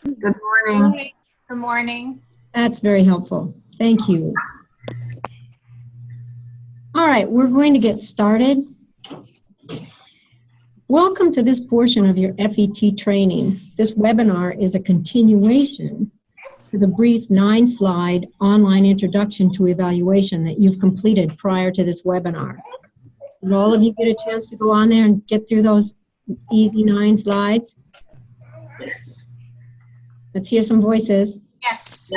Good morning. Good morning. That's very helpful. Thank you. All right, we're going to get started. Welcome to this portion of your FET training. This webinar is a continuation to the brief 9-slide online introduction to evaluation that you've completed prior to this webinar. Did all of you get a chance to go on there and get through those easy 9 slides? Let's hear some voices. Yes.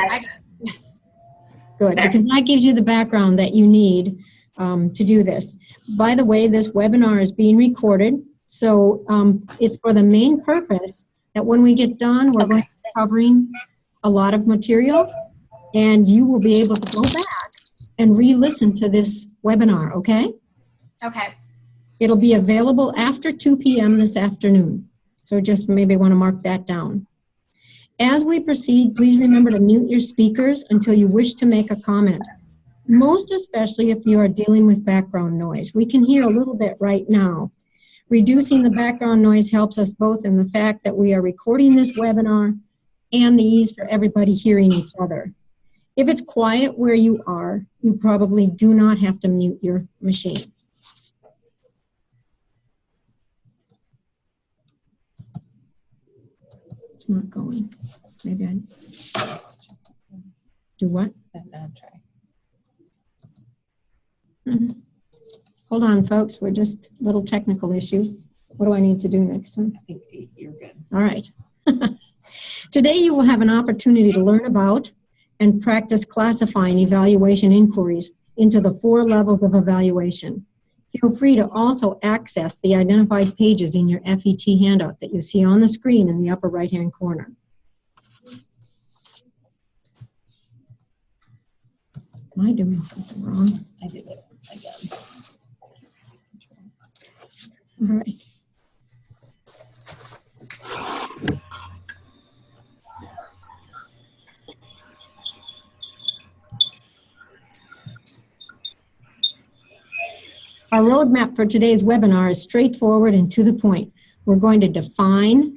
Good, because that gives you the background that you need to do this. By the way, this webinar is being recorded, so it's for the main purpose that when we get done, we're going to be covering a lot of material, and you will be able to go back and re-listen to this webinar, okay? Okay. It'll be available after 2 p.m. this afternoon, so just maybe want to mark that down. As we proceed, please remember to mute your speakers until you wish to make a comment, most especially if you are dealing with background noise. We can hear a little bit right now. Reducing the background noise helps us both in the fact that we are recording this webinar and the ease for everybody hearing each other. If it's quiet where you are, you probably do not have to mute your machine. It's not going. Maybe I do what? Hold on, folks. We're just a little technical issue. What do I need to do next time? I think you're good. All right. Today you will have an opportunity to learn about and practice classifying evaluation inquiries into the 4 levels of evaluation. Feel free to also access the identified pages in your FET handout that you see on the screen in the upper right-hand corner. Am I doing something wrong? I did it again. All right. Our roadmap for today's webinar is straightforward and to the point. We're going to define,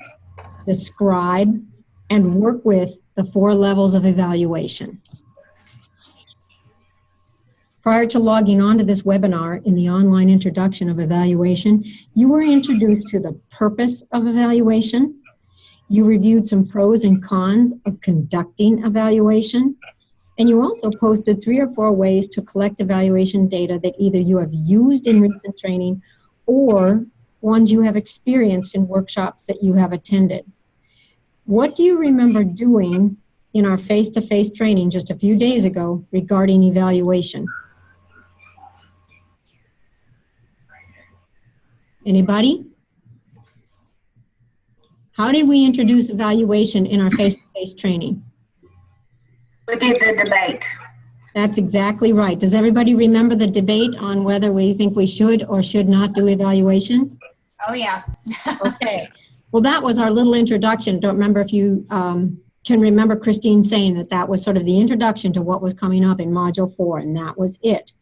describe, and work with the 4 levels of evaluation. Prior to logging on to this webinar in the online introduction of evaluation, you were introduced to the purpose of evaluation. You reviewed some pros and cons of conducting evaluation. And you also posted 3 or 4 ways to collect evaluation data that either you have used in recent training or ones you have experienced in workshops that you have attended. What do you remember doing in our face-to-face training just a few days ago regarding evaluation? Anybody? How did we introduce evaluation in our face-to-face training? We did the debate. That's exactly right. Does everybody remember the debate on whether we think we should or should not do evaluation? Oh, yeah. Okay. Well, that was our little introduction. Don't remember if you can remember Christine saying that that was sort of the introduction to what was coming up in Module 4, and that was it.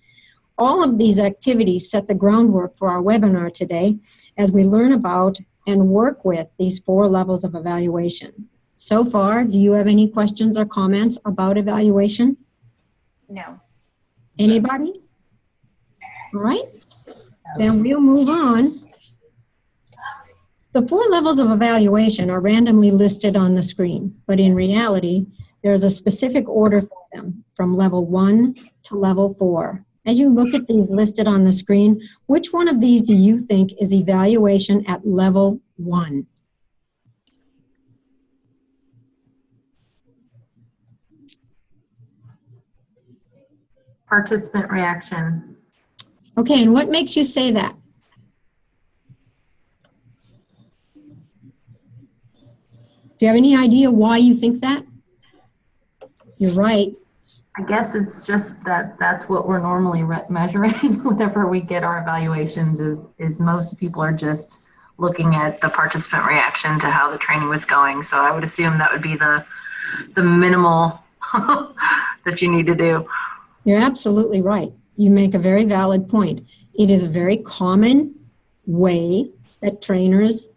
All of these activities set the groundwork for our webinar today as we learn about and work with these 4 levels of evaluation. So far, do you have any questions or comments about evaluation? No. Anybody? All right. Then we'll move on. The 4 levels of evaluation are randomly listed on the screen, but in reality, there's a specific order for them from level 1 to level 4. As you look at these listed on the screen, which one of these do you think is evaluation at level 1? Participant reaction. Okay, and what makes you say that? Do you have any idea why you think that? You're right. I guess it's just that that's what we're normally measuring whenever we get our evaluations is most people are just looking at the participant reaction to how the training was going. So I would assume that would be the minimal that you need to do. You're absolutely right. You make a very valid point. It is a very common way that trainers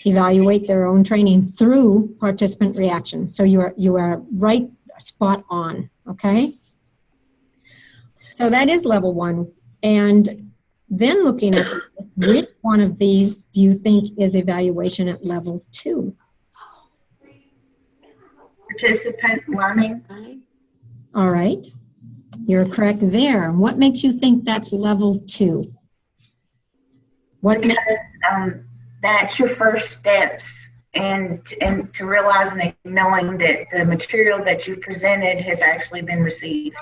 evaluate their own training through participant reaction. So you are right spot on, okay? So that is level 1. And then looking at this, which one of these do you think is evaluation at level 2? Participant learning. All right. You're correct there. What makes you think that's level 2? What makes That's your first steps, and to realizing and knowing that the material that you presented has actually been received.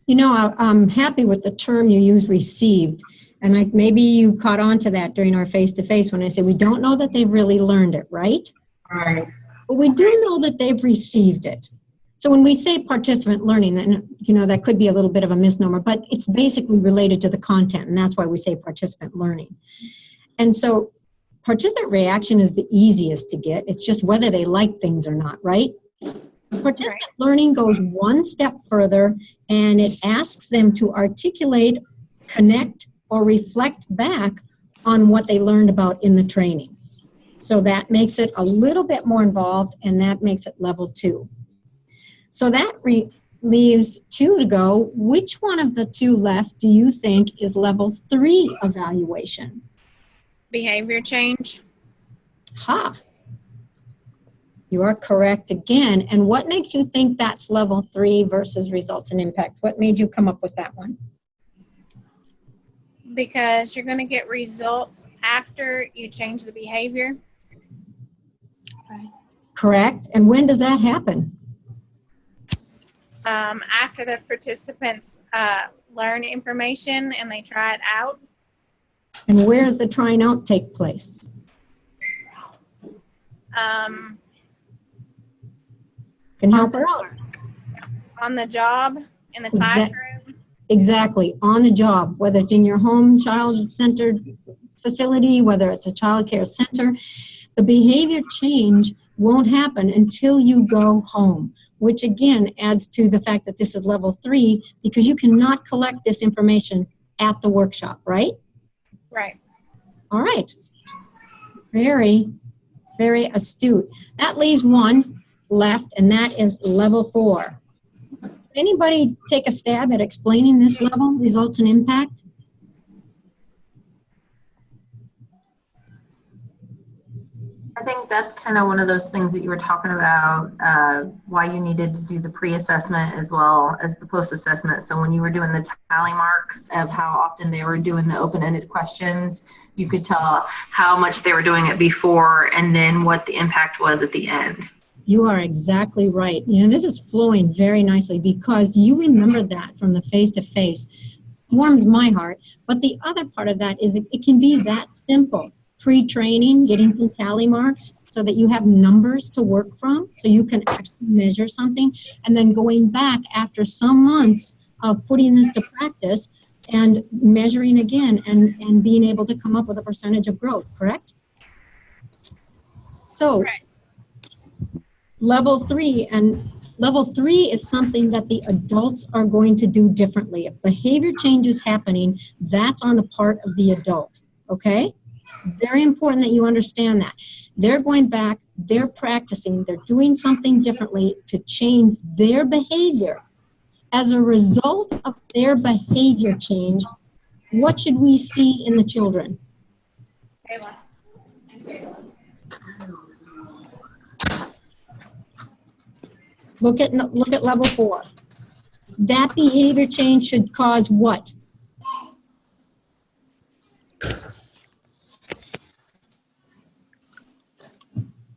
You know, I'm happy with the term you use, received. And maybe you caught on to that during our face-to-face when I said we don't know that they've really learned it, right? Right. But we do know that they've received it. So when we say participant learning, then, you know, that could be a little bit of a misnomer, but it's basically related to the content, and that's why we say participant learning. And so participant reaction is the easiest to get. It's just whether they like things or not, right? Participant learning goes one step further, and it asks them to articulate, connect, or reflect back on what they learned about in the training. So that makes it a little bit more involved, and that makes it level 2. So that leaves 2 to go. Which one of the 2 left do you think is level 3 evaluation? Behavior change. Ha! You are correct again. And what makes you think that's level 3 versus results and impact? What made you come up with that one? Because you're going to get results after you change the behavior. Correct. And when does that happen? After the participants learn information and they try it out. And where does the trying out take place? Can help her out. On the job, in the classroom. Exactly, on the job, whether it's in your home child-centered facility, whether it's a child care center. The behavior change won't happen until you go home, which again adds to the fact that this is level 3 because you cannot collect this information at the workshop, right? Right. All right. Very, very astute. That leaves 1 left, and that is level 4. Anybody take a stab at explaining this level, results and impact? I think that's kind of one of those things that you were talking about, why you needed to do the pre-assessment as well as the post-assessment. So when you were doing the tally marks of how often they were doing the open-ended questions, you could tell how much they were doing it before and then what the impact was at the end. You are exactly right. You know, this is flowing very nicely because you remember that from the face-to-face. Warms my heart. But the other part of that is it can be that simple. Pre-training, getting some tally marks so that you have numbers to work from so you can actually measure something, and then going back after some months of putting this to practice and measuring again and being able to come up with a percentage of growth, correct? So level 3, and level 3 is something that the adults are going to do differently. If behavior change is happening, that's on the part of the adult, okay? Very important that you understand that. They're going back, they're practicing, they're doing something differently to change their behavior. As a result of their behavior change, what should we see in the children? Look at level 4. That behavior change should cause what?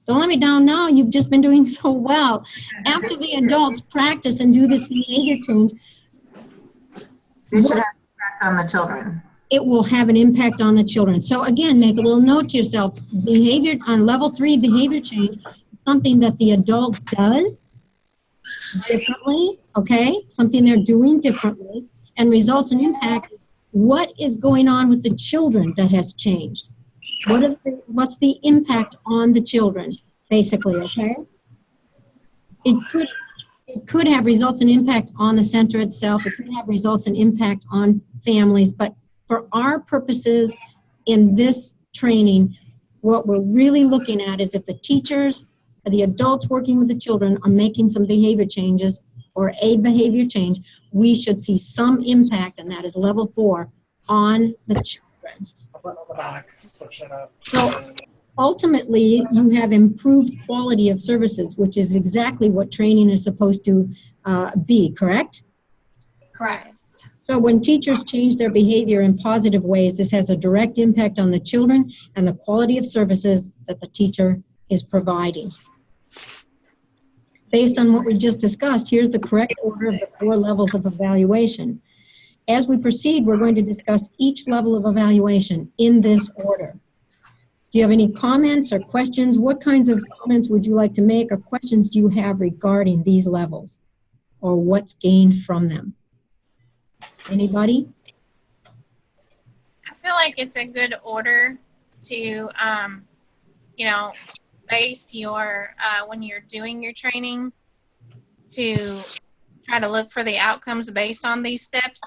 Don't let me down now. You've just been doing so well. After the adults practice and do this behavior change, It should have an impact on the children. it will have an impact on the children. So again, make a little note to yourself. Behavior on level 3 behavior change is something that the adult does differently, okay? Something they're doing differently, and results in impact. What is going on with the children that has changed? What's the impact on the children, basically, okay? It could have results and impact on the center itself. It could have results and impact on families. But for our purposes in this training, What we're really looking at is if the teachers, the adults working with the children are making some behavior changes or a behavior change, we should see some impact, and that is level 4 on the children. So ultimately, you have improved quality of services, which is exactly what training is supposed to be, correct? Correct. So when teachers change their behavior in positive ways, this has a direct impact on the children and the quality of services that the teacher is providing. Based on what we just discussed, here's the correct order of the 4 levels of evaluation. As we proceed, we're going to discuss each level of evaluation in this order. Do you have any comments or questions? What kinds of comments would you like to make, or questions do you have regarding these levels, or what's gained from them? Anybody? I feel like it's a good order to, you know, base your, when you're doing your training, to try to look for the outcomes based on these steps.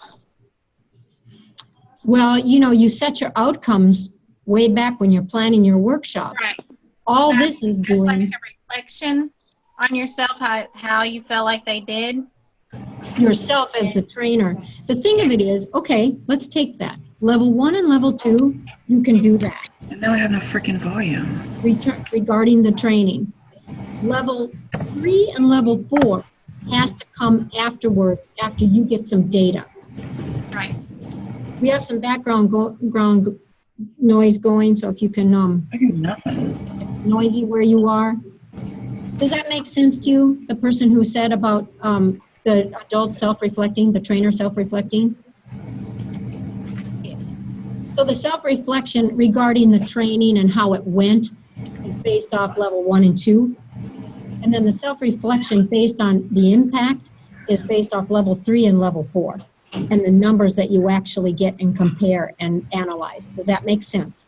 Well, you know, you set your outcomes way back when you're planning your workshop. Right. All this is Like doing, a reflection on yourself, how you felt like they did. yourself as the trainer. The thing of it is, okay, let's take that. Level 1 and level 2, you can do that. And now I have no freaking volume. Regarding the training. Level 3 and level 4 has to come afterwards, after you get some data. Right. We have some background ground noise going, so if you can, I get nothing. noisy where you are. Does that make sense to you? The person who said about the adult self-reflecting, the trainer self-reflecting? Yes. So the self-reflection regarding the training and how it went is based off level 1 and 2. And then the self-reflection based on the impact is based off level 3 and level 4. And the numbers that you actually get and compare and analyze. Does that make sense?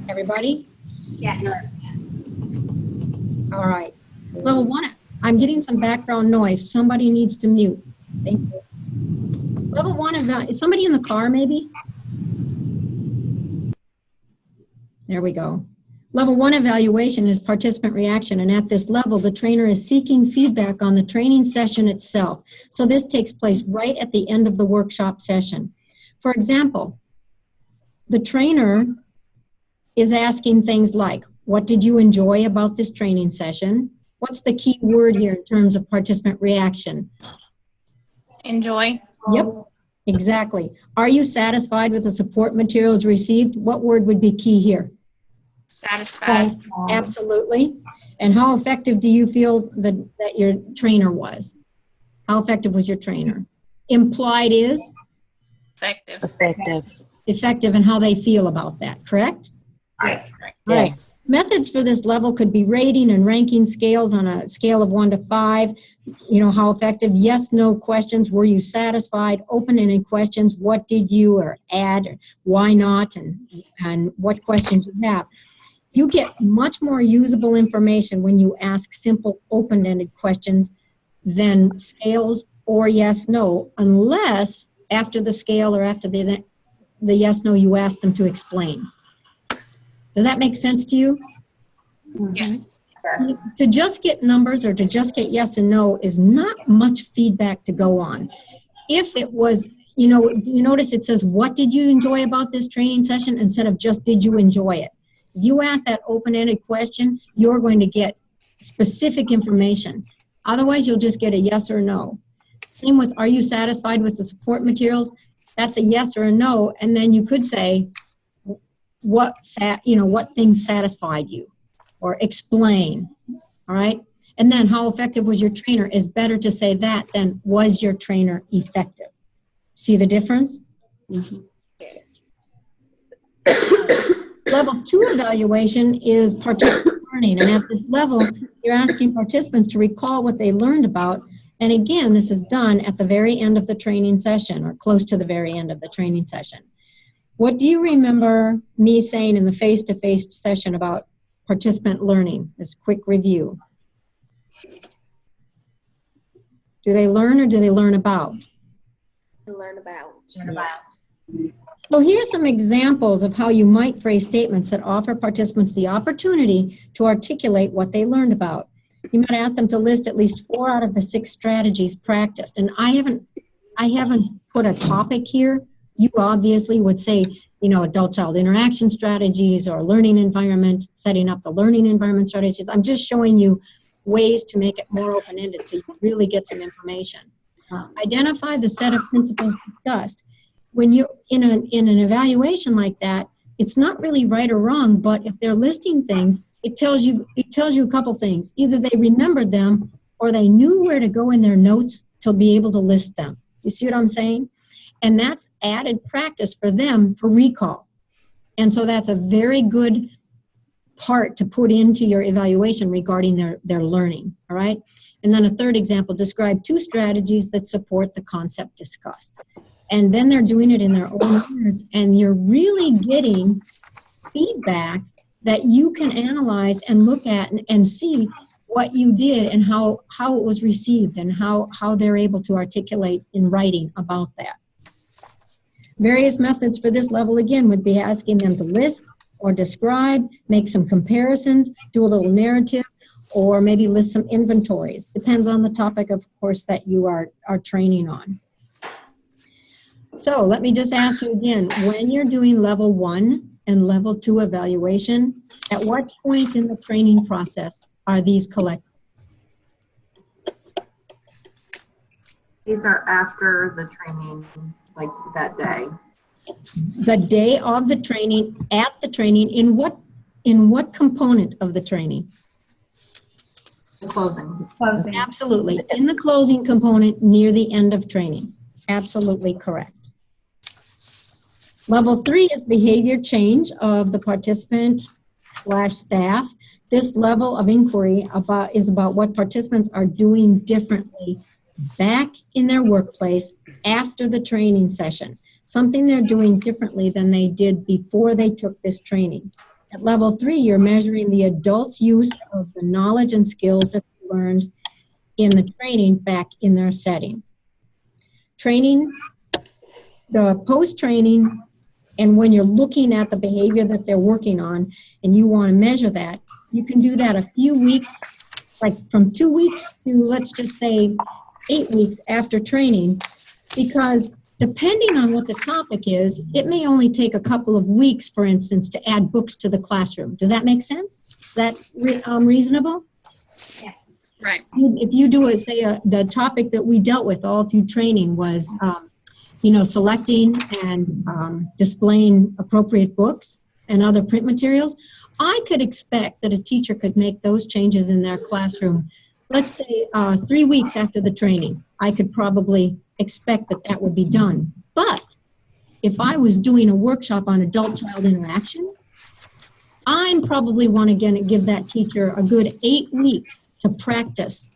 Everybody? Yes. All right. Level 1, I'm getting some background noise. Somebody needs to mute. Thank you. Level 1, is somebody in the car maybe? There we go. Level 1 evaluation is participant reaction, and at this level, the trainer is seeking feedback on the training session itself. So this takes place right at the end of the workshop session. For example, the trainer is asking things like, what did you enjoy about this training session? What's the key word here in terms of participant reaction? Enjoy. Yep, exactly. Are you satisfied with the support materials received? What word would be key here? Satisfied. Absolutely. And how effective do you feel that your trainer was? How effective was your trainer? Implied is? Effective. Effective. Effective, and how they feel about that, correct? Yes. All right. Methods for this level could be rating and ranking scales on a scale of 1 to 5. You know, how effective? Yes, no questions. Were you satisfied? Open-ended questions. What did you or add? Or why not? And what questions you have. You get much more usable information when you ask simple open-ended questions than scales or yes, no, unless after the scale or after the yes, no, you ask them to explain. Does that make sense to you? Yes. To just get numbers or to just get yes and no is not much feedback to go on. If it was, you know, you notice it says, what did you enjoy about this training session instead of just did you enjoy it? If you ask that open-ended question, you're going to get specific information. Otherwise, you'll just get a yes or no. Same with, are you satisfied with the support materials? That's a yes or a no, and then you could say, what things satisfied you, or explain, all right? And then how effective was your trainer is better to say that than was your trainer effective. See the difference? Mm-hmm. Yes. Level 2 evaluation is participant learning, and at this level, you're asking participants to recall what they learned about, and again, this is done at the very end of the training session, or close to the very end of the training session. What do you remember me saying in the face-to-face session about participant learning? This quick review. Do they learn or do they learn about? To learn about. Learn about. So here's some examples of how you might phrase statements that offer participants the opportunity to articulate what they learned about. You might ask them to list at least 4 out of the 6 strategies practiced. And I haven't put a topic here. You obviously would say, adult-child interaction strategies or learning environment, setting up the learning environment strategies. I'm just showing you ways to make it more open-ended so you really get some information. Identify the set of principles discussed. When you're in an evaluation like that, it's not really right or wrong, but if they're listing things, it tells you a couple things. Either they remembered them or they knew where to go in their notes to be able to list them. You see what I'm saying? And that's added practice for them for recall. And so that's a very good part to put into your evaluation regarding their learning, all right? And then a third example, describe 2 strategies that support the concept discussed. And then they're doing it in their own words, and you're really getting feedback that you can analyze and look at and see what you did and how it was received and how they're able to articulate in writing about that. Various methods for this level, again, would be asking them to list or describe, make some comparisons, do a little narrative, or maybe list some inventories. Depends on the topic, of course, that you are training on. So let me just ask you again, when you're doing level 1 and level 2 evaluation, at what point in the training process are these collected? These are after the training, like that day. The day of the training, at the training, in what component of the training? The closing. Absolutely. In the closing component near the end of training. Absolutely correct. Level 3 is behavior change of the participant/staff. This level of inquiry is about what participants are doing differently back in their workplace after the training session. Something they're doing differently than they did before they took this training. At level 3, you're measuring the adult's use of the knowledge and skills that they learned in the training back in their setting. Training, the post-training, and when you're looking at the behavior that they're working on and you want to measure that, you can do that a few weeks, like from 2 weeks to, let's just say, 8 weeks after training, because depending on what the topic is, it may only take a couple of weeks, for instance, to add books to the classroom. Does that make sense? Is that reasonable? Yes. Right. If you do it, say the topic that we dealt with all through training was, selecting and displaying appropriate books and other print materials, I could expect that a teacher could make those changes in their classroom, let's say 3 weeks after the training. I could probably expect that would be done. But if I was doing a workshop on adult-child interactions, I'm probably want to give that teacher a good 8 weeks to practice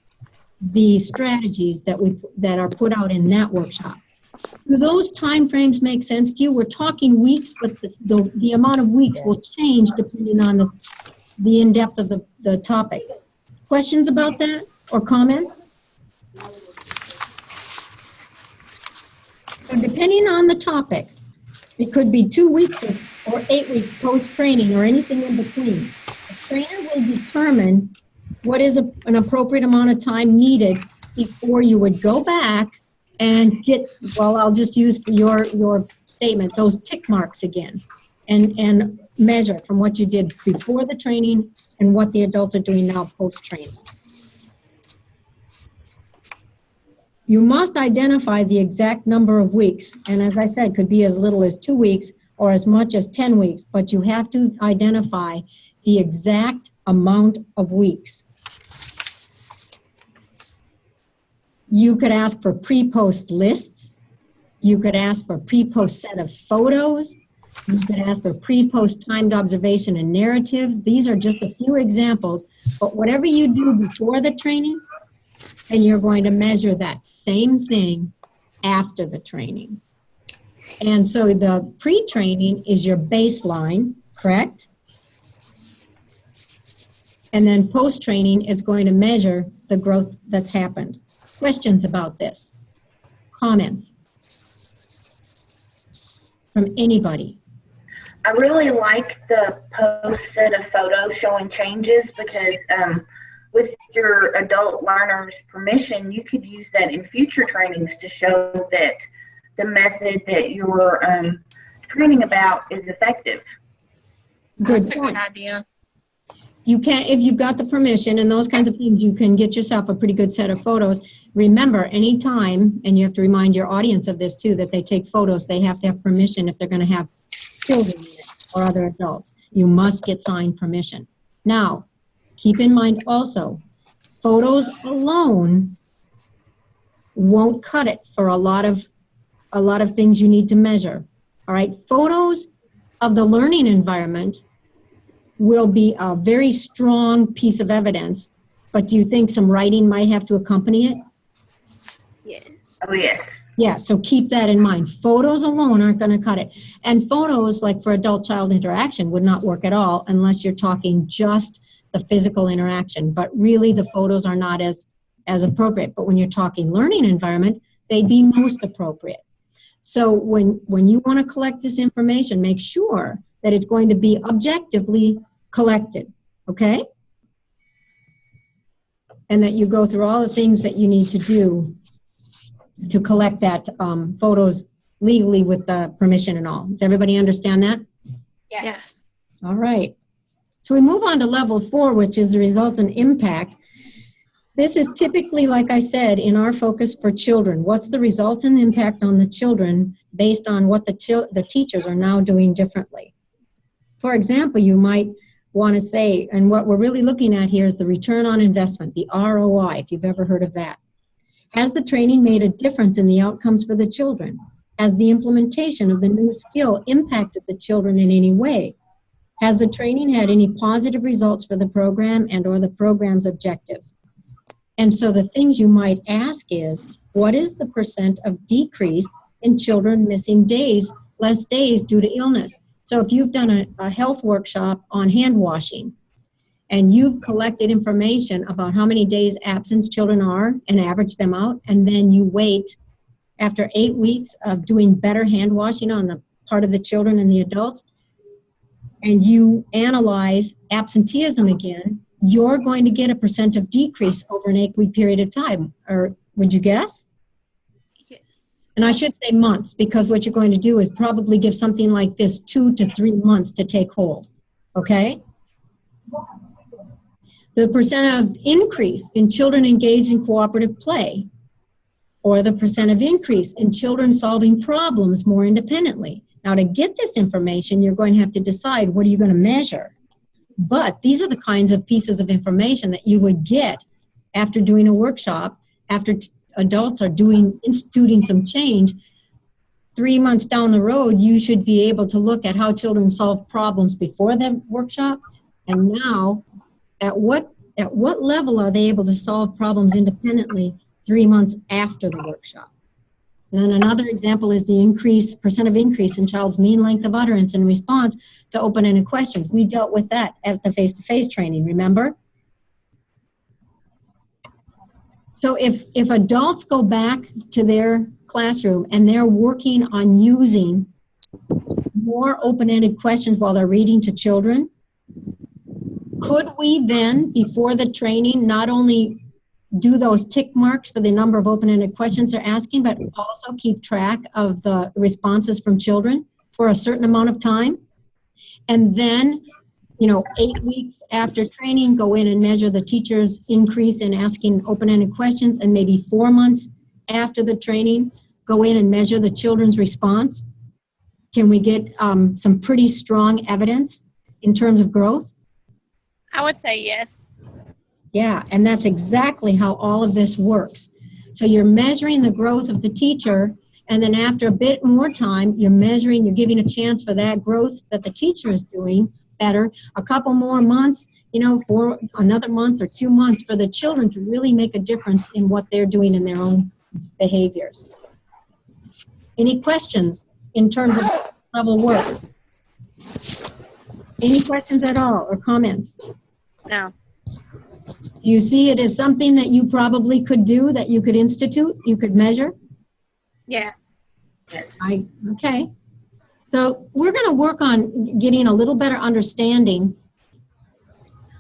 the strategies that are put out in that workshop. Do those time frames make sense to you? We're talking weeks, but the amount of weeks will change depending on the in-depth of the topic. Questions about that or comments? So depending on the topic, it could be 2 weeks or 8 weeks post-training or anything in between. The trainer will determine what is an appropriate amount of time needed before you would go back and get, well, I'll just use for your statement, those tick marks again, and measure from what you did before the training and what the adults are doing now post-training. You must identify the exact number of weeks, and as I said, could be as little as 2 weeks or as much as 10 weeks, but you have to identify the exact amount of weeks. You could ask for pre-post lists. You could ask for pre-post set of photos. You could ask for pre-post timed observation and narratives. These are just a few examples, but whatever you do before the training, then you're going to measure that same thing after the training. And so the pre-training is your baseline, correct? And then post-training is going to measure the growth that's happened. Questions about this? Comments? from anybody. I really like the post set of photos showing changes because with your adult learner's permission, you could use that in future trainings to show that the method that you're training about is effective. Good That's a point. good idea. You can, if you've got the permission and those kinds of things, you can get yourself a pretty good set of photos. Remember, anytime, and you have to remind your audience of this too, that they take photos, they have to have permission if they're going to have children in it or other adults. You must get signed permission. Now, keep in mind also, photos alone won't cut it for a lot of things you need to measure. All right, photos of the learning environment will be a very strong piece of evidence, but do you think some writing might have to accompany it? Yes. Oh, yes. Yeah, so keep that in mind. Photos alone aren't going to cut it. And photos, like for adult-child interaction, would not work at all unless you're talking just the physical interaction. But really, the photos are not as appropriate. But when you're talking learning environment, they'd be most appropriate. So when you want to collect this information, make sure that it's going to be objectively collected, okay? And that you go through all the things that you need to do to collect that photos legally with the permission and all. Does everybody understand that? Yes. Yes. All right. So we move on to level 4, which is the results and impact. This is typically, like I said, in our focus for children. What's the results and impact on the children based on what the teachers are now doing differently? For example, you might want to say, and what we're really looking at here is the return on investment, the ROI, if you've ever heard of that. Has the training made a difference in the outcomes for the children? Has the implementation of the new skill impacted the children in any way? Has the training had any positive results for the program and or the program's objectives? And so the things you might ask is, what is the % of decrease in children missing less days due to illness? So if you've done a health workshop on hand washing, and you've collected information about how many days absence children are and average them out, and then you wait after 8 weeks of doing better hand washing on the part of the children and the adults, and you analyze absenteeism again, you're going to get a % of decrease over an 8-week period of time. Or would you guess? Yes. And I should say months, because what you're going to do is probably give something like this 2 to 3 months to take hold, okay? The % of increase in children engaged in cooperative play, or the % of increase in children solving problems more independently. Now, to get this information, you're going to have to decide what are you going to measure. But these are the kinds of pieces of information that you would get after doing a workshop, after adults are instituting some change. 3 months down the road, you should be able to look at how children solve problems before the workshop, and now at what level are they able to solve problems independently 3 months after the workshop. And then another example is the % of increase in child's mean length of utterance in response to open-ended questions. We dealt with that at the face-to-face training, remember? So if adults go back to their classroom and they're working on using more open-ended questions while they're reading to children, could we then, before the training, not only do those tick marks for the number of open-ended questions they're asking, but also keep track of the responses from children for a certain amount of time? And then, 8 weeks after training, go in and measure the teacher's increase in asking open-ended questions, and maybe 4 months after the training, go in and measure the children's response? Can we get some pretty strong evidence in terms of growth? I would say yes. Yeah, and that's exactly how all of this works. So you're measuring the growth of the teacher, and then after a bit more time, you're giving a chance for that growth that the teacher is doing better, a couple more months, for another month or 2 months for the children to really make a difference in what they're doing in their own behaviors. Any questions in terms of level work? Any questions at all or comments? No. You see it as something that you probably could do, that you could institute, you could measure? Yeah. Okay. So we're going to work on getting a little better understanding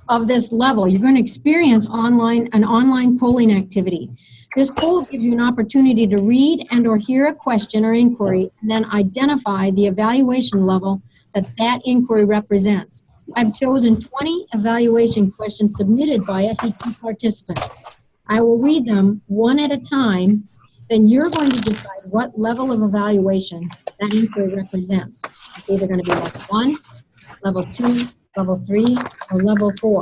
of this level. You're going to experience an online polling activity. This poll gives you an opportunity to read and or hear a question or inquiry, and then identify the evaluation level that inquiry represents. I've chosen 20 evaluation questions submitted by FET participants. I will read them one at a time, then you're going to decide what level of evaluation that inquiry represents. It's either going to be level 1, level 2, level 3, or level 4.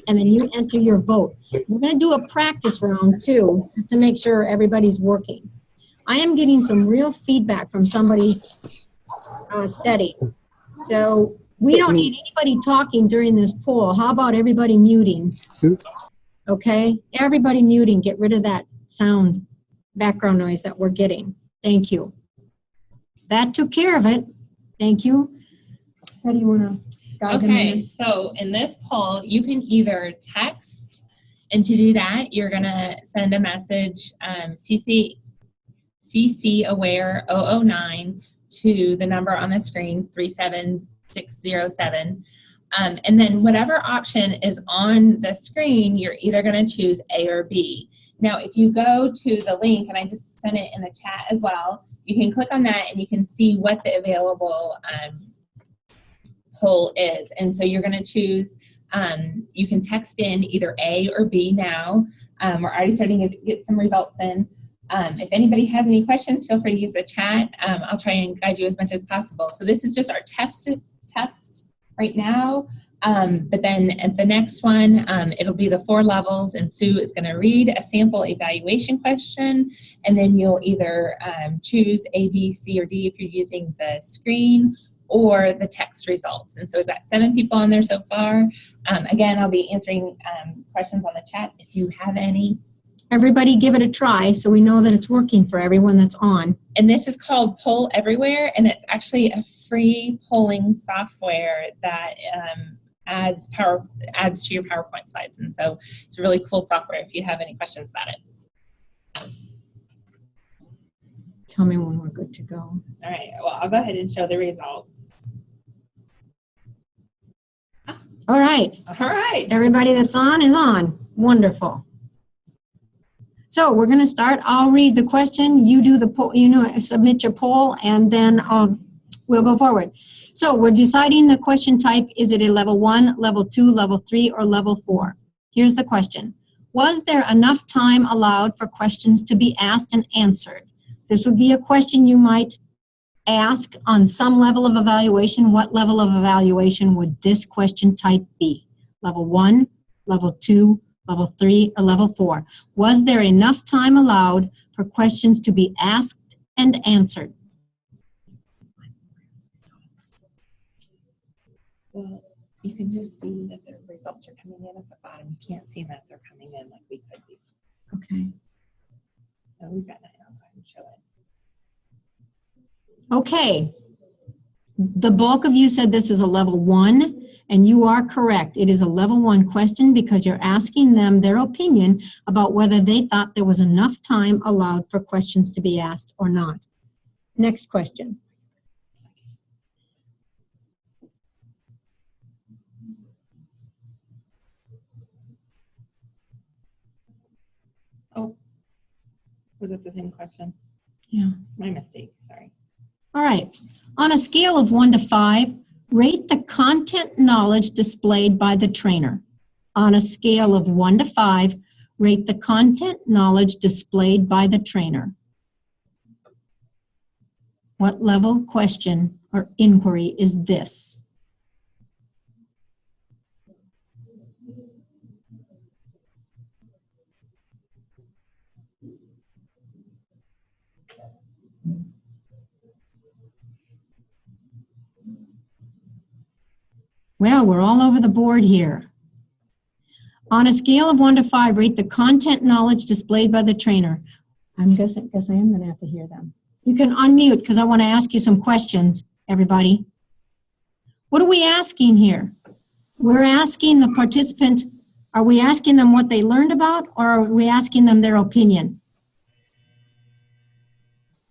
And then you enter your vote. We're going to do a practice round too, just to make sure everybody's working. I am getting some real feedback from somebody's setting. So we don't need anybody talking during this poll. How about everybody muting? Okay, everybody muting. Get rid of that sound background noise that we're getting. Thank you. That took care of it. Thank you. How do you want to guide them in Okay, this? so in this poll, you can either text, and to do that, you're gonna send a message, CC aware 009 to the number on the screen, 37607. And then whatever option is on the screen, you're either gonna choose A or B. Now, if you go to the link, and I just sent it in the chat as well, you can click on that and you can see what the available poll is. And so you're gonna choose, you can text in either A or B now. We're already starting to get some results in. If anybody has any questions, feel free to use the chat. I'll try and guide you as much as possible. So this is just our test right now. But then at the next one, it'll be the 4 levels, and Sue is going to read a sample evaluation question, and then you'll either choose A, B, C, or D if you're using the screen or the text results. And so we've got 7 people on there so far. Again, I'll be answering questions on the chat if you have any. Everybody give it a try so we know that it's working for everyone that's on. And this is called Poll Everywhere, and it's actually a free polling software that adds to your PowerPoint slides. And so it's a really cool software if you have any questions about it. Tell me when we're good to go. All right, well, I'll go ahead and show the results. All right. All right. Everybody that's on is on. Wonderful. So we're going to start. I'll read the question. You do the poll, submit your poll, and then we'll go forward. So we're deciding the question type. Is it a level 1, level 2, level 3, or level 4? Here's the question. Was there enough time allowed for questions to be asked and answered? This would be a question you might ask on some level of evaluation. What level of evaluation would this question type be? Level 1, level 2, level 3, or level 4? Was there enough time allowed for questions to be asked and answered? Well, you can just see that the results are coming in at the bottom. You can't see that they're coming in like we could be. Okay. So we've got 9. I'll go ahead and show it. Okay. The bulk of you said this is a level 1. And you are correct. It is a level 1 question because you're asking them their opinion about whether they thought there was enough time allowed for questions to be asked or not. Next question. Oh, was it the same question? Yeah. My mistake, sorry. All right. On a scale of 1 to 5, rate the content knowledge displayed by the trainer. On a scale of 1 to 5, rate the content knowledge displayed by the trainer. What level question or inquiry is this? Well, we're all over the board here. On a scale of 1 to 5, rate the content knowledge displayed by the trainer. I guess I am going to have to hear them. You can unmute because I want to ask you some questions, everybody. What are we asking here? We're asking the participant, are we asking them what they learned about, or are we asking them their opinion?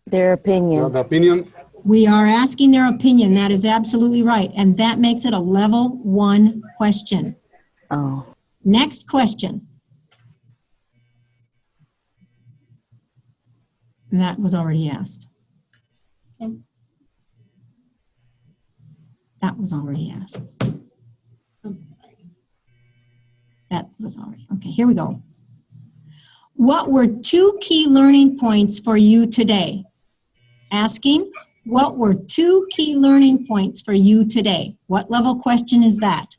Their opinion. The opinion. We are asking their opinion. That is absolutely right. And that makes it a level 1 question. Oh. Next question. And that was already asked. Okay. That was already asked. I'm sorry. That was already, okay, here we go. What were 2 key learning points for you today? Asking, what were 2 key learning points for you today? What level question is that?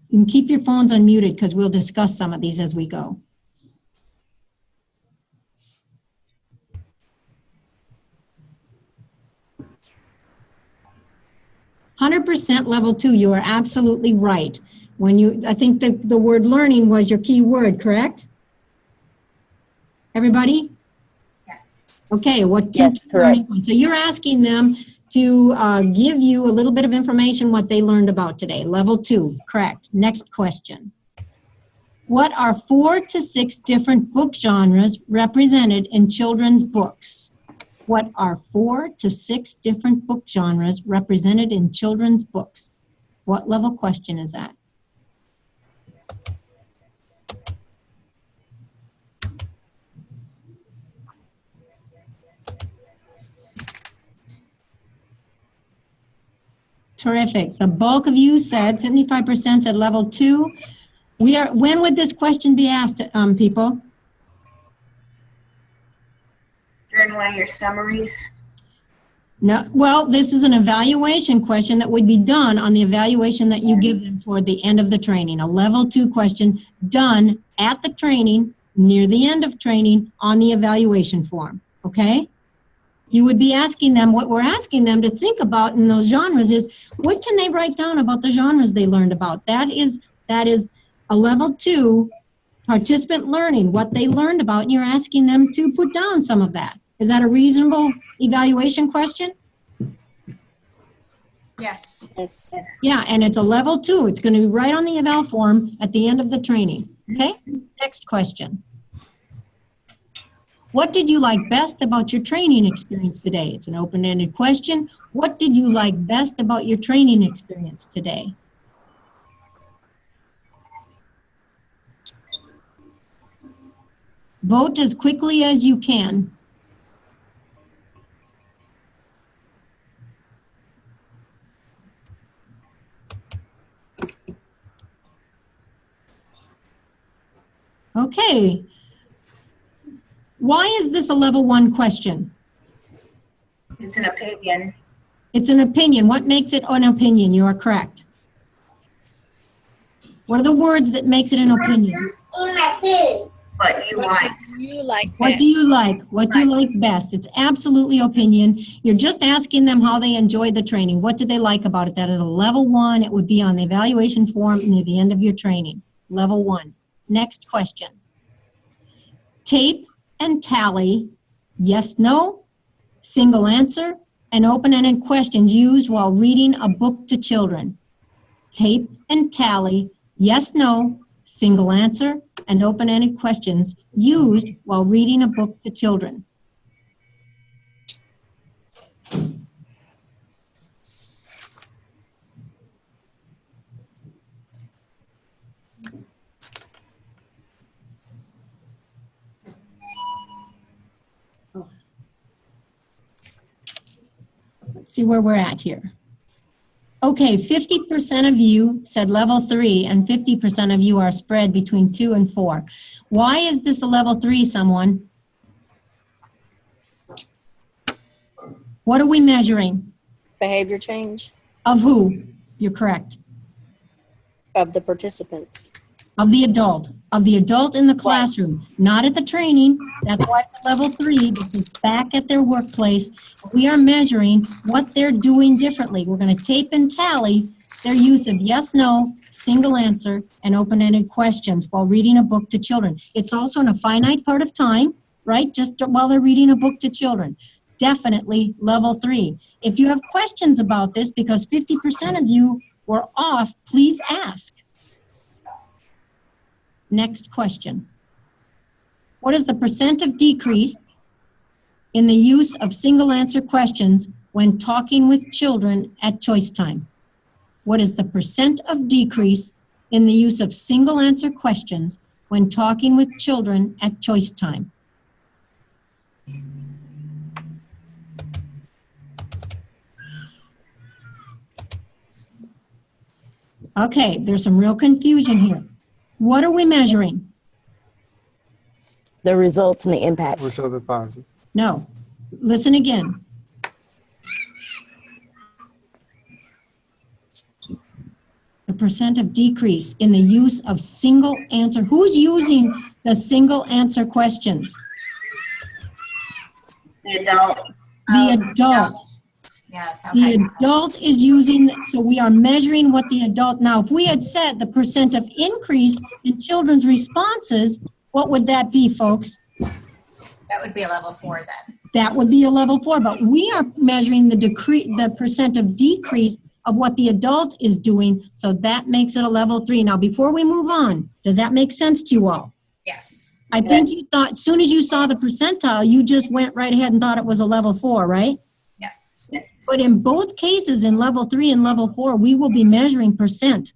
You can keep your phones unmuted because we'll discuss some of these as we go. 100% level 2, you are absolutely right. When you, I think the word learning was your key word, correct? Everybody? Yes. Okay, what 2 Yes, key learning points? So you're asking them to give you a little bit of information what they learned about today. Level 2, correct. Next question. What are 4 to 6 different book genres represented in children's books? What are 4 to 6 different book genres represented in children's books? What level question is that? Terrific. The bulk of you said, 75% said level 2. When would this question be asked, people? During one of your summaries. No, well, this is an evaluation question that would be done on the evaluation that you give them toward the end of the training. A level 2 question done at the training, near the end of training, on the evaluation form, okay? You would be asking them, what we're asking them to think about in those genres is, what can they write down about the genres they learned about? That is a level 2 participant learning, what they learned about, and you're asking them to put down some of that. Is that a reasonable evaluation question? Yes. Yes. Yeah, and it's a level 2. It's going to be right on the eval form at the end of the training. Okay? Next question. What did you like best about your training experience today? It's an open-ended question. What did you like best about your training experience today? Vote as quickly as you can. Okay. Why is this a level 1 question? It's an opinion. It's an opinion. What makes it an opinion? You are correct. What are the words that makes it an opinion? What you What like. should you like What best? do you like? What do you like best? It's absolutely opinion. You're just asking them how they enjoyed the training. What did they like about it? That is a level 1. It would be on the evaluation form near the end of your training. Level 1. Next question. Tape and tally, yes, no, single answer, and open-ended questions used while reading a book to children. Tape and tally, yes, no, single answer, and open-ended questions used while reading a book to children. Let's see where we're at here. Okay, 50% of you said level 3 and 50% of you are spread between 2 and 4. Why is this a level 3, someone? What are we measuring? Behavior change Of who? You're correct. of the participants. Of the adult. Of the adult in the classroom. Not at the training. That's why it's a level 3. This is back at their workplace. We are measuring what they're doing differently. We're going to tape and tally their use of yes, no, single answer, and open-ended questions while reading a book to children. It's also in a finite part of time, right? Just while they're reading a book to children. Definitely level 3. If you have questions about this, because 50% of you were off, please ask. Next question. What is the percent of decrease in the use of single answer questions when talking with children at choice time? What is the percent of decrease in the use of single answer questions when talking with children at choice time? Okay, there's some real confusion here. What are we measuring? The results and the impact. Which other positive? No. Listen again. The percent of decrease in the use of single answer. Who's using the single answer questions? The adult. The adult. Yes, The okay. adult is using, so we are measuring what the adult, now if we had said the percent of increase in children's responses, what would that be, folks? That would be a level 4 then. That would be a level 4, but we are measuring the percent of decrease of what the adult is doing, so that makes it a level 3. Now, before we move on, does that make sense to you all? Yes. I think you thought, as soon as you saw the percentile, you just went right ahead and thought it was a level 4, right? Yes. But in both cases, in level 3 and level 4, we will be measuring percent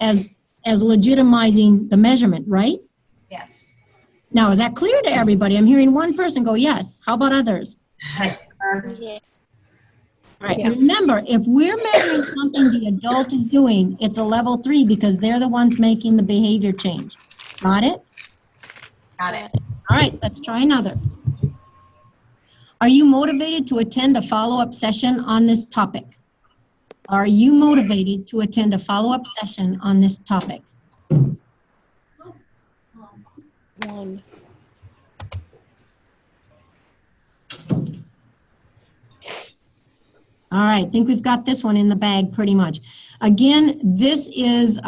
as legitimizing the measurement, right? Yes. Now, is that clear to everybody? I'm hearing one person go, yes. How about others? Yes. All right, and remember, if we're measuring something the adult is doing, it's a level 3 because they're the ones making the behavior change. Got it? Got it. All right, let's try another. Are you motivated to attend a follow-up session on this topic? Are you motivated to attend a follow-up session on this topic? 1. All right, I think we've got this one in the bag pretty much. Again, this is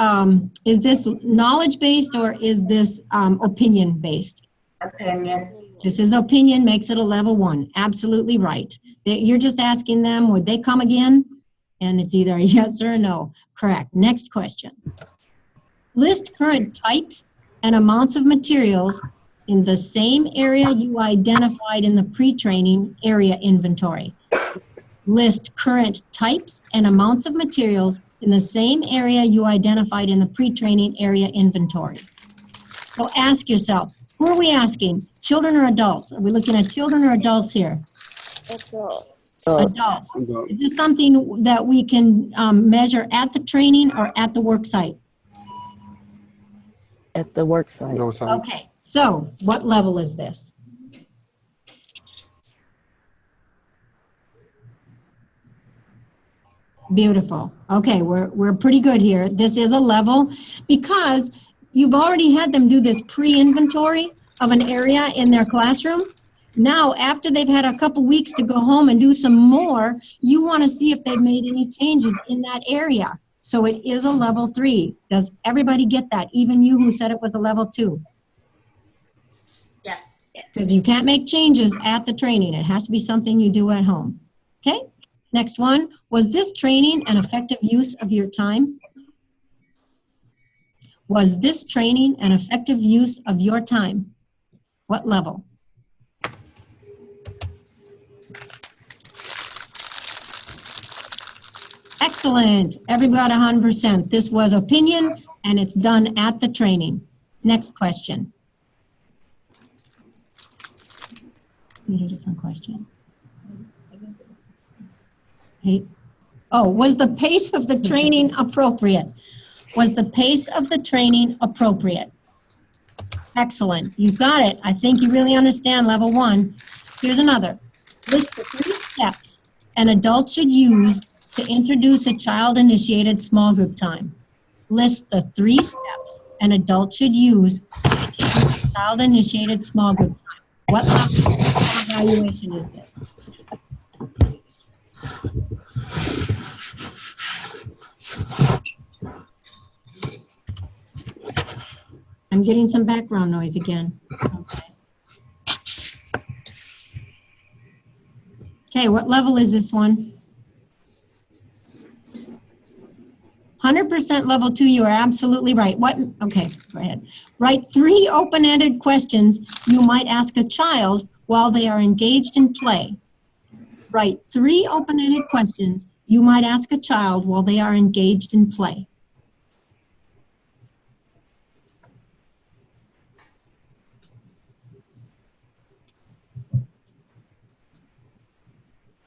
this knowledge-based or is this opinion-based? Opinion. This is opinion, makes it a level 1. Absolutely right. You're just asking them, would they come again? And it's either a yes or a no. Correct. Next question. List current types and amounts of materials in the same area you identified in the pre-training area inventory. List current types and amounts of materials in the same area you identified in the pre-training area inventory. So ask yourself, who are we asking? Children or adults? Are we looking at children or adults here? Adults. Adults. Is this something that we can measure at the training or at the work site? At the work site. No sign. Okay, so what level is this? Beautiful. Okay, we're pretty good here. This is a level because you've already had them do this pre-inventory of an area in their classroom. Now, after they've had a couple weeks to go home and do some more, you want to see if they've made any changes in that area. So it is a level 3. Does everybody get that? Even you who said it was a level 2? Yes. Because you can't make changes at the training. It has to be something you do at home. Okay? Next one. Was this training an effective use of your time? Was this training an effective use of your time? What level? Excellent. Everybody got 100%. This was opinion, and it's done at the training. Next question. Need a different question. Hey. Oh, was the pace of the training appropriate? Was the pace of the training appropriate? Excellent. You got it. I think you really understand level 1. Here's another. List the 3 steps an adult should use to introduce a child-initiated small group time. List the 3 steps an adult should use to introduce a child-initiated small group time. What level of evaluation is this? I'm getting some background noise again. Okay, what level is this one? 100% level 2, you are absolutely right. Okay, go ahead. Write 3 open-ended questions you might ask a child while they are engaged in play. Write 3 open-ended questions you might ask a child while they are engaged in play.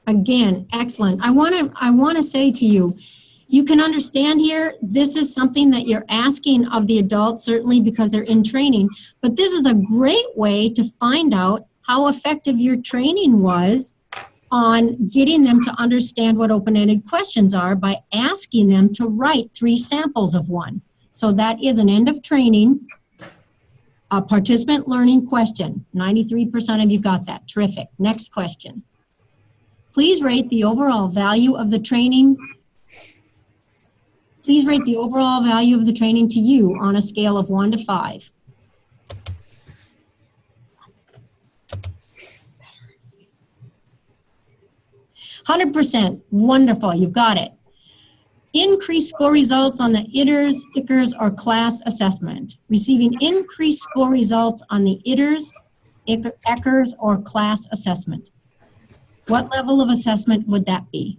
Again, excellent. I want to say to you, you can understand here, this is something that you're asking of the adults, certainly because they're in training, but this is a great way to find out how effective your training was on getting them to understand what open-ended questions are by asking them to write 3 samples of one. So that is an end of training, a participant learning question. 93% of you got that. Terrific. Next question. Please rate the overall value of the training. Please rate the overall value of the training to you on a scale of 1 to 5. %. Wonderful. You've got it. Increased score results on the ITERS, ICRS, or class assessment. Receiving increased score results on the ITERS, ICRS, or class assessment. What level of assessment would that be?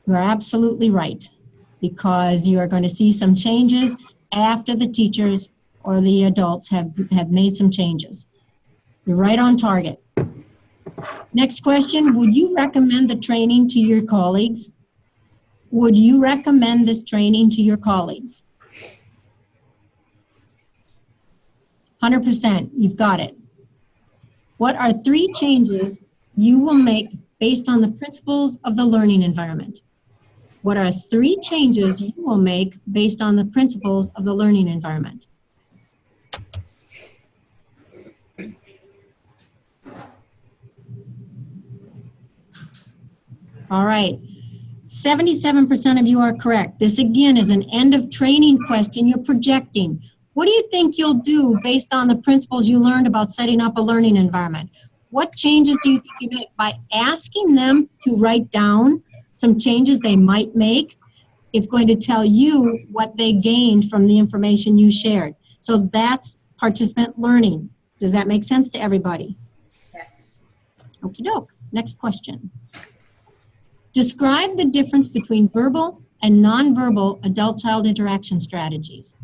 You're absolutely right, because you are going to see some changes after the teachers or the adults have made some changes. You're right on target. Next question, would you recommend the training to your colleagues? Would you recommend this training to your colleagues? 100%, you've got it. What are 3 changes you will make based on the principles of the learning environment? What are 3 changes you will make based on the principles of the learning environment? All right, 77% of you are correct. This again is an end of training question. You're projecting. What do you think you'll do based on the principles you learned about setting up a learning environment? What changes do you think you make by asking them to write down some changes they might make? It's going to tell you what they gained from the information you shared. So that's participant learning. Does that make sense to everybody? Yes. Okie doke. Next question. Describe the difference between verbal and nonverbal adult-child interaction strategies.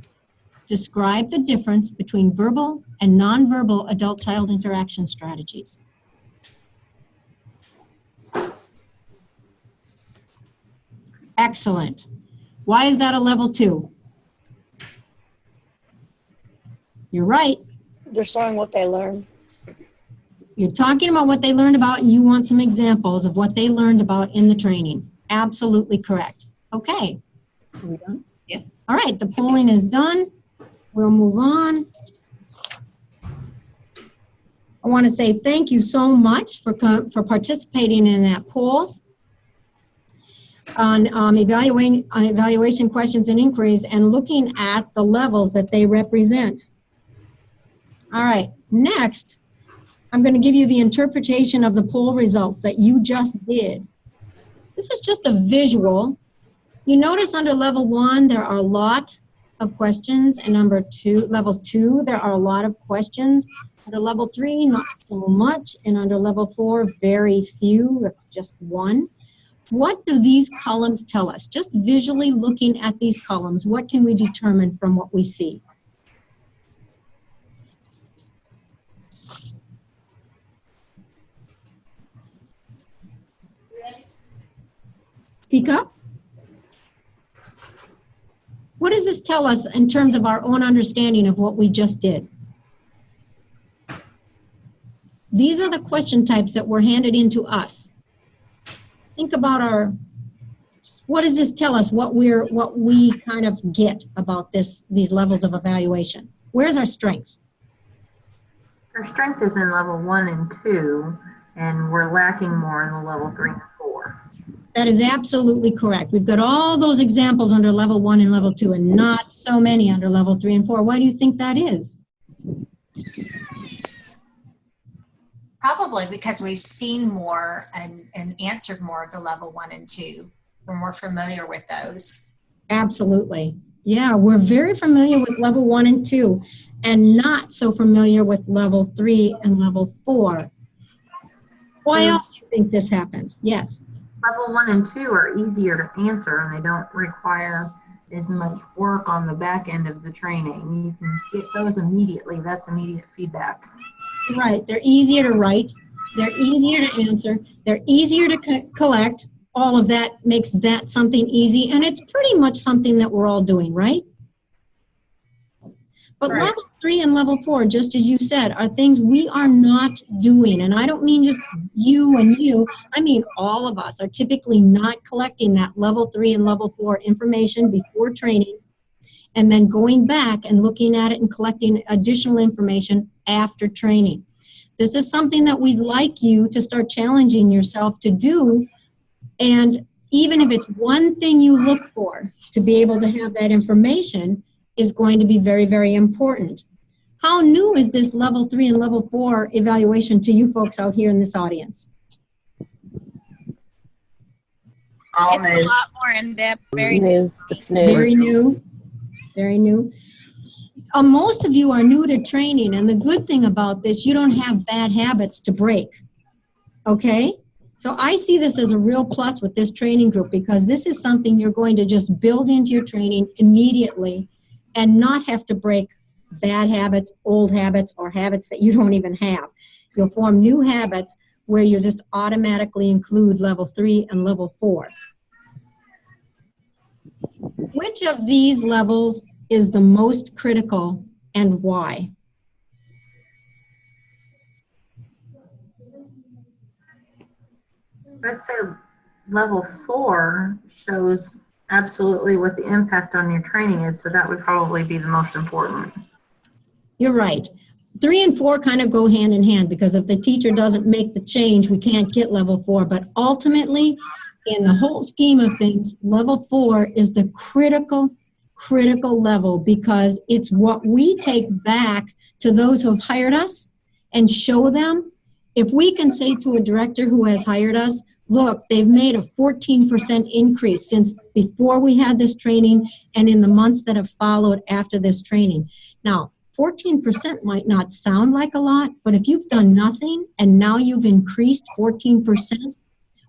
Describe the difference between verbal and nonverbal adult-child interaction strategies. Excellent. Why is that a level 2? You're right. They're showing what they learned. You're talking about what they learned about, and you want some examples of what they learned about in the training. Absolutely correct. Okay. Are we done? Yeah. All right, the polling is done. We'll move on. I want to say thank you so much for participating in that poll on evaluation questions and inquiries and looking at the levels that they represent. All right, next, I'm going to give you the interpretation of the poll results that you just did. This is just a visual. You notice under level 1, there are a lot of questions, and level 2, there are a lot of questions. Under level 3, not so much, and under level 4, very few, just 1. What do these columns tell us? Just visually looking at these columns, what can we determine from what we see? Speak up. What does this tell us in terms of our own understanding of what we just did? These are the question types that were handed into us. Think about what does this tell us, what we kind of get about these levels of evaluation? Where's our strength? Our strength is in level 1 and 2, and we're lacking more in the level 3 and 4. That is absolutely correct. We've got all those examples under level 1 and level 2 and not so many under level 3 and 4. Why do you think that is? Probably because we've seen more and answered more of the level 1 and 2. We're more familiar with those. Absolutely. Yeah, we're very familiar with level 1 and 2 and not so familiar with level 3 and level 4. Why else do you think this happens? Yes. Level 1 and 2 are easier to answer and they don't require as much work on the back end of the training. You can get those immediately. That's immediate feedback. Right. They're easier to write. They're easier to answer. They're easier to collect. All of that makes that something easy. And it's pretty much something that we're all doing, right? But Right. level 3 and level 4, just as you said, are things we are not doing. And I don't mean just you and you. I mean all of us are typically not collecting that level 3 and level 4 information before training and then going back and looking at it and collecting additional information after training. This is something that we'd like you to start challenging yourself to do. And even if it's one thing you look for to be able to have that information is going to be very, very important. How new is this level 3 and level 4 evaluation to you folks out here in this audience? It's a lot more in depth, very new. It's new. Very new. Very new. Most of you are new to training, and the good thing about this, you don't have bad habits to break. Okay? So I see this as a real plus with this training group because this is something you're going to just build into your training immediately and not have to break bad habits, old habits, or habits that you don't even have. You'll form new habits where you just automatically include level 3 and level 4. Which of these levels is the most critical and why? I'd say level 4 shows absolutely what the impact on your training is, so that would probably be the most important. You're right. 3 and 4 kind of go hand in hand because if the teacher doesn't make the change, we can't get level 4. But ultimately, in the whole scheme of things, level 4 is the critical level because it's what we take back to those who have hired us and show them. If we can say to a director who has hired us, look, they've made a 14% increase since before we had this training and in the months that have followed after this training. Now, 14% might not sound like a lot, but if you've done nothing and now you've increased 14%,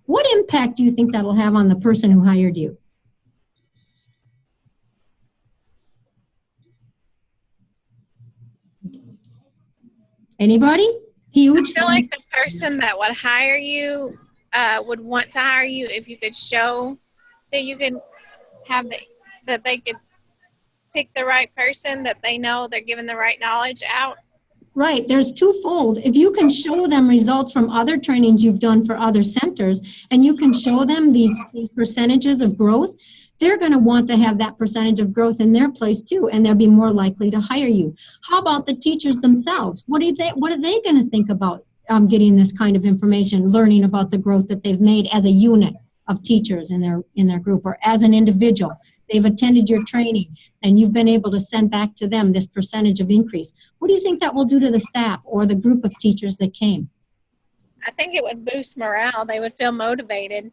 what impact do you think that'll have on the person who hired you? Anybody? Huge? I feel like the person that would hire you would want to hire you if you could show that you could have that they could pick the right person, that they know they're giving the right knowledge out. Right. There's twofold. If you can show them results from other trainings you've done for other centers, and you can show them these percentages of growth, they're going to want to have that percentage of growth in their place too, and they'll be more likely to hire you. How about the teachers themselves? What are they going to think about getting this kind of information, learning about the growth that they've made as a unit of teachers in their group, or as an individual? They've attended your training and you've been able to send back to them this percentage of increase. What do you think that will do to the staff or the group of teachers that came? I think it would boost morale. They would feel motivated.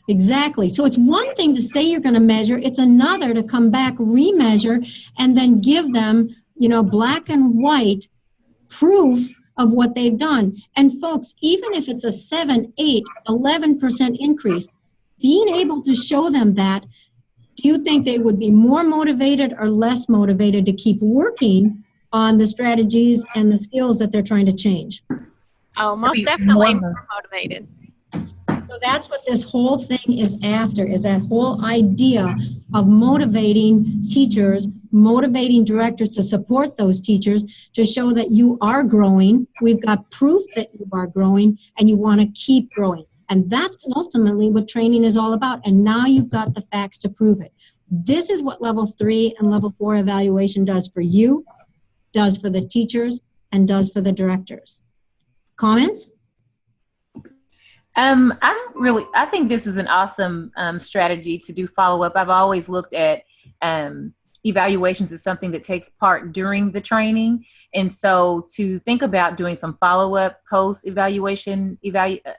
Exactly. So it's one thing to say you're going to measure. It's another to come back, remeasure, and then give them, black and white proof of what they've done. And folks, even if it's a 7, 8, 11% increase, being able to show them that, do you think they would be more motivated or less motivated to keep working on the strategies and the skills that they're trying to change? Oh, most definitely more motivated. So that's what this whole thing is after, is that whole idea of motivating teachers, motivating directors to support those teachers to show that you are growing. We've got proof that you are growing and you want to keep growing. And that's ultimately what training is all about. And now you've got the facts to prove it. This is what level 3 and level 4 evaluation does for you, does for the teachers, and does for the directors. Comments? I think this is an awesome strategy to do follow-up. I've always looked at evaluations is something that takes part during the training. And so to think about doing some follow-up post-evaluation,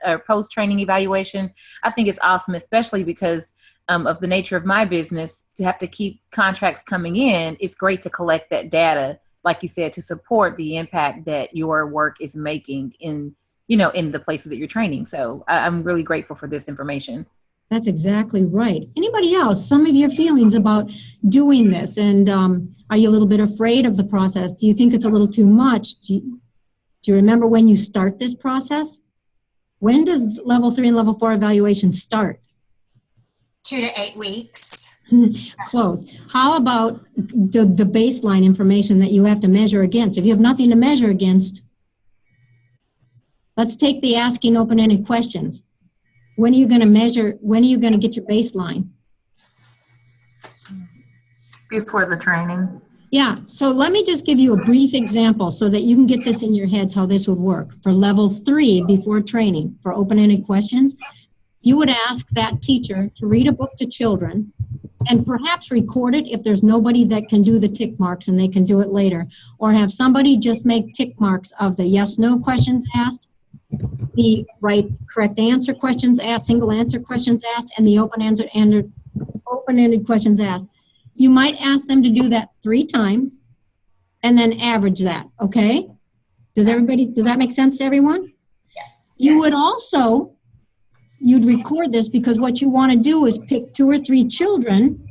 or post-training evaluation, I think it's awesome, especially because of the nature of my business. To have to keep contracts coming in, it's great to collect that data, like you said, to support the impact that your work is making in, in the places that you're training. So I'm really grateful for this information. That's exactly right. Anybody else? Some of your feelings about doing this, and are you a little bit afraid of the process? Do you think it's a little too much? Do you remember when you start this process? When does level 3 and level 4 evaluation start? 2 to 8 weeks. Close. How about the baseline information that you have to measure against? If you have nothing to measure against, let's take the asking open-ended questions. When are you going to measure? When are you going to get your baseline? Before the training. Yeah, so let me just give you a brief example so that you can get this in your heads how this would work. For level 3 before training, for open-ended questions, you would ask that teacher to read a book to children and perhaps record it if there's nobody that can do the tick marks and they can do it later. Or have somebody just make tick marks of the yes-no questions asked, the correct answer questions asked, single answer questions asked, and the open-ended questions asked. You might ask them to do that 3 times and then average that, okay? Does that make sense to everyone? Yes. You would also, you'd record this because what you want to do is pick 2 or 3 children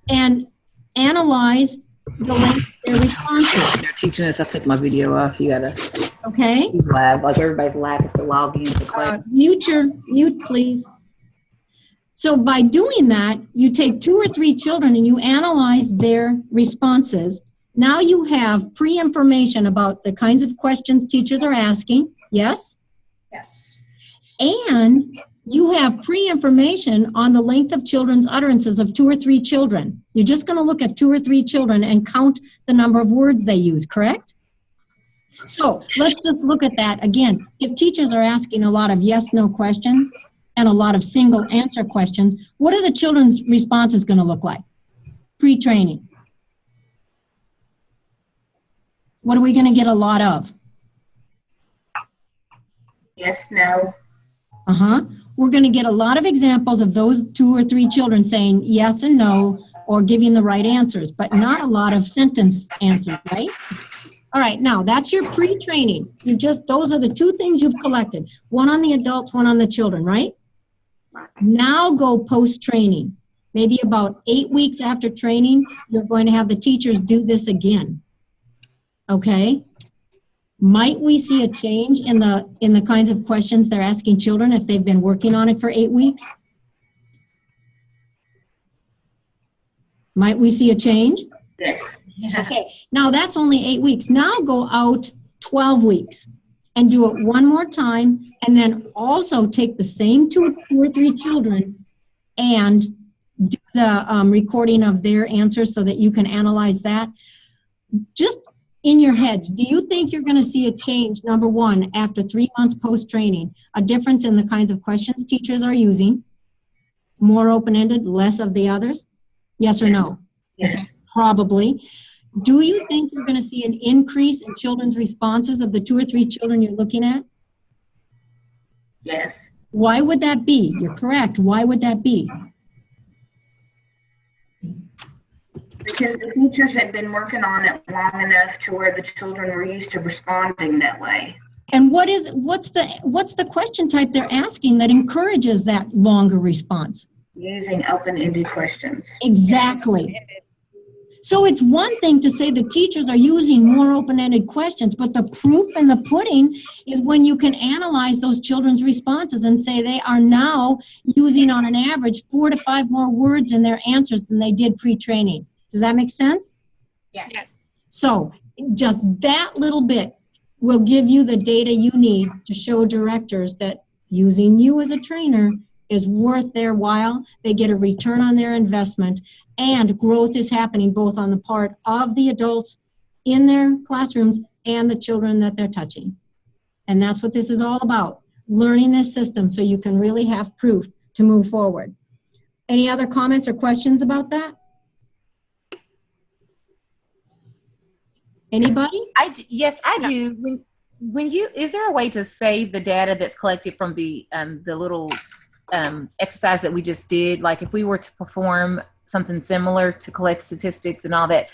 and analyze the length of their responses. They're teaching us. I took my video off. You gotta. Okay. Live, like everybody's live is to log into class. Mute, please. So by doing that, you take 2 or 3 children and you analyze their responses. Now you have pre-information about the kinds of questions teachers are asking. Yes? Yes. And you have pre-information on the length of children's utterances of 2 or 3 children. You're just going to look at 2 or 3 children and count the number of words they use, correct? So let's just look at that again. If teachers are asking a lot of yes-no questions and a lot of single answer questions, what are the children's responses going to look like? Pre-training. What are we going to get a lot of? Yes, no. We're going to get a lot of examples of those 2 or 3 children saying yes and no or giving the right answers, but not a lot of sentence answers, right? All right, now that's your pre-training. Those are the 2 things you've collected. One on the adults, one on the children, right? Now go post-training. Maybe about 8 weeks after training, you're going to have the teachers do this again. Okay? Might we see a change in the kinds of questions they're asking children if they've been working on it for 8 weeks? Might we see a change? Yes. Yeah. Okay, now that's only 8 weeks. Now go out 12 weeks and do it one more time, and then also take the same 2 or 3 children and do the recording of their answers so that you can analyze that. Just in your head, do you think you're going to see a change, number one, after 3 months post-training, a difference in the kinds of questions teachers are using, more open-ended, less of the others? Yes or no? Yes. Probably. Do you think you're going to see an increase in children's responses of the 2 or 3 children you're looking at? Yes. Why would that be? You're correct. Why would that be? Because the teachers had been working on it long enough to where the children were used to responding that way. And what's the question type they're asking that encourages that longer response? Using open-ended questions. Exactly. So it's one thing to say the teachers are using more open-ended questions, but the proof in the pudding is when you can analyze those children's responses and say they are now using on an average 4 to 5 more words in their answers than they did pre-training. Does that make sense? Yes. So just that little bit will give you the data you need to show directors that using you as a trainer is worth their while. They get a return on their investment, and growth is happening both on the part of the adults in their classrooms and the children that they're touching. And that's what this is all about, learning this system so you can really have proof to move forward. Any other comments or questions about that? Anybody? Yes, I do. When you, is there a way to save the data that's collected from the little exercise that we just did? Like if we were to perform something similar to collect statistics and all that,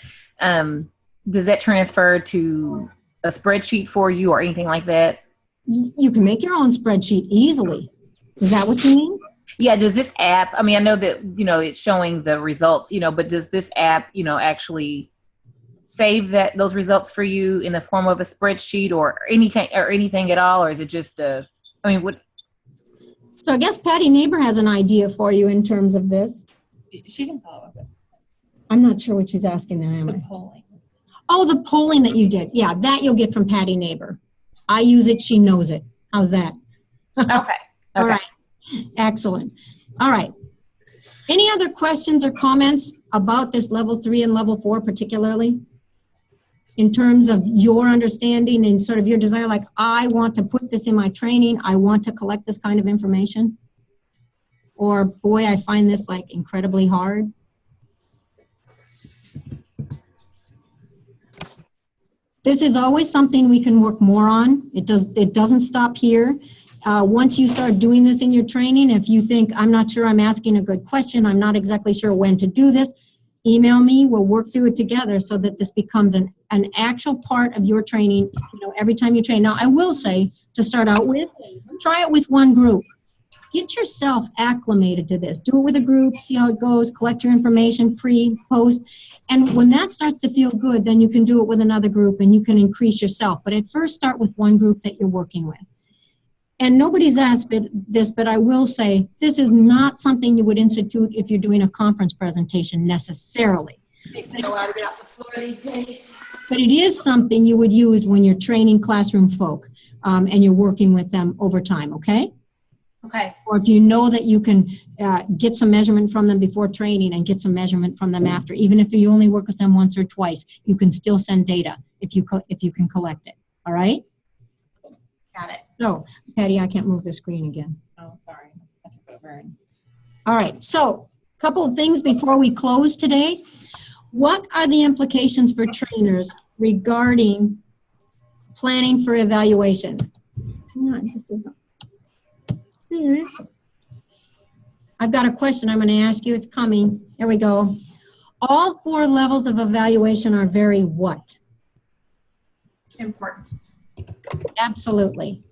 does that transfer to a spreadsheet for you or anything like that? You can make your own spreadsheet easily. Is that what you mean? Yeah, does this app, I mean, I know that, it's showing the results, but does this app, actually save those results for you in the form of a spreadsheet or anything at all? Or is it just what? So I guess Patty Neighbor has an idea for you in terms of this. She can follow up with I'm not sure what she's asking there, am the I? polling. Oh, the polling that you did. Yeah, that you'll get from Patty Neighbor. I use it, she knows it. How's that? Okay. All right. Excellent. All right. Any other questions or comments about this level 3 and level 4 particularly? In terms of your understanding and sort of your desire, like, I want to put this in my training, I want to collect this kind of information? Or, boy, I find this like incredibly hard? This is always something we can work more on. It doesn't stop here. Once you start doing this in your training, if you think, I'm not sure I'm asking a good question, I'm not exactly sure when to do this, email me, we'll work through it together so that this becomes an actual part of your training, every time you train. Now, I will say, to start out with, try it with one group. Get yourself acclimated to this. Do it with a group, see how it goes, collect your information, pre, post, and when that starts to feel good, then you can do it with another group and you can increase yourself. But at first, start with one group that you're working with. And nobody's asked this, but I will say, this is not something you would institute if you're doing a conference presentation necessarily. But it is something you would use when you're training classroom folk and you're working with them over time, okay? Okay. Or if you know that you can get some measurement from them before training and get some measurement from them after, even if you only work with them once or twice, you can still send data if you can collect it, all right? Got it. So, Patty, I can't move the screen again. Oh, sorry. I took over. All right, so a couple of things before we close today. What are the implications for trainers regarding planning for evaluation? Hang on, this is... I've got a question I'm going to ask you. It's coming. There we go. All 4 levels of evaluation are very what? Important. Absolutely.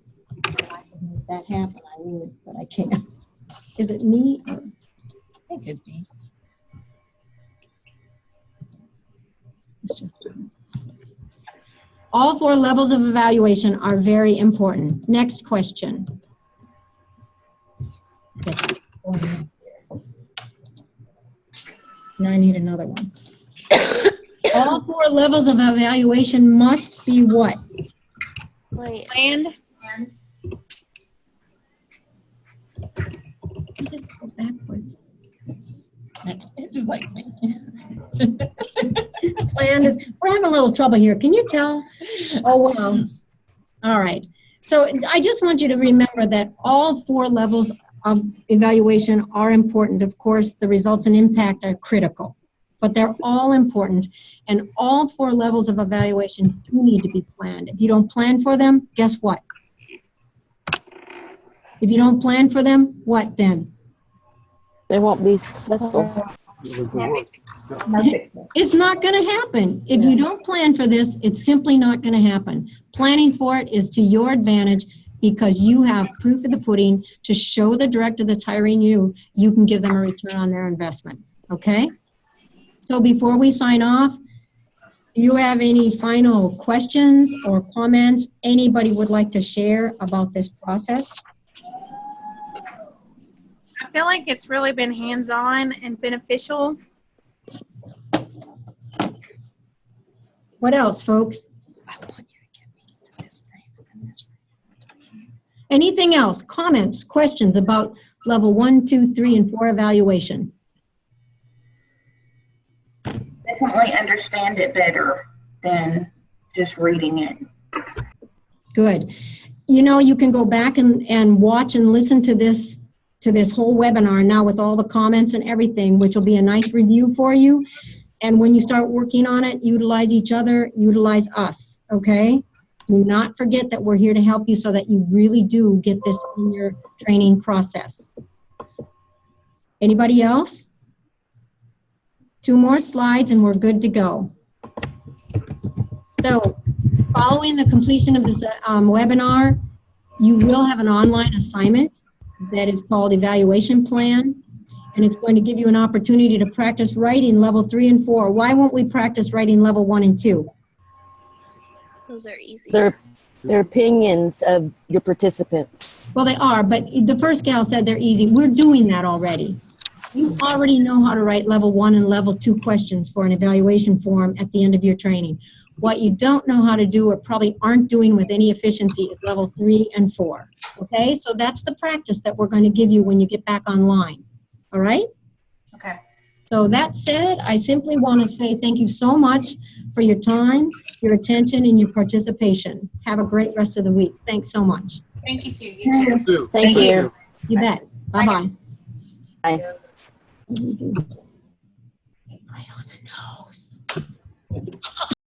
If I could make that happen, I would, but I can't. Is it me? Or? It could be. All 4 levels of evaluation are very important. Next question. Okay. Now I need another one. All 4 levels of evaluation must be what? Planned. Just go backwards. It just likes me. We're having a little trouble here. Can you tell? Oh, wow. All right. So I just want you to remember that all 4 levels of evaluation are important. Of course, the results and impact are critical, but they're all important. And all 4 levels of evaluation do need to be planned. If you don't plan for them, guess what? If you don't plan for them, what then? They won't be successful. It's not going to happen. If you don't plan for this, it's simply not going to happen. Planning for it is to your advantage because you have proof of the pudding to show the director that's hiring you, you can give them a return on their investment, okay? So before we sign off, do you have any final questions or comments anybody would like to share about this process? I feel like it's really been hands-on and beneficial. What else, folks? Anything else? Comments, questions about level 1, 2, 3, and 4 evaluation? Definitely understand it better than just reading it. Good. You know, you can go back and watch and listen to this whole webinar now with all the comments and everything, which will be a nice review for you. And when you start working on it, utilize each other, utilize us, okay? Do not forget that we're here to help you so that you really do get this in your training process. Anybody else? 2 more slides and we're good to go. So, following the completion of this webinar, you will have an online assignment that is called Evaluation Plan, and it's going to give you an opportunity to practice writing level 3 and 4. Why won't we practice writing level 1 and 2? Those are easy. Their opinions of your participants. Well, they are, but the first gal said they're easy. We're doing that already. You already know how to write level 1 and level 2 questions for an evaluation form at the end of your training. What you don't know how to do or probably aren't doing with any efficiency is level 3 and 4. Okay, so that's the practice that we're going to give you when you get back online. All right? Okay. So that said, I simply want to say thank you so much for your time, your attention, and your participation. Have a great rest of the week. Thanks so much. Thank you, Sue. You too. Thank you. You bet. Bye-bye. Bye. Right on the nose.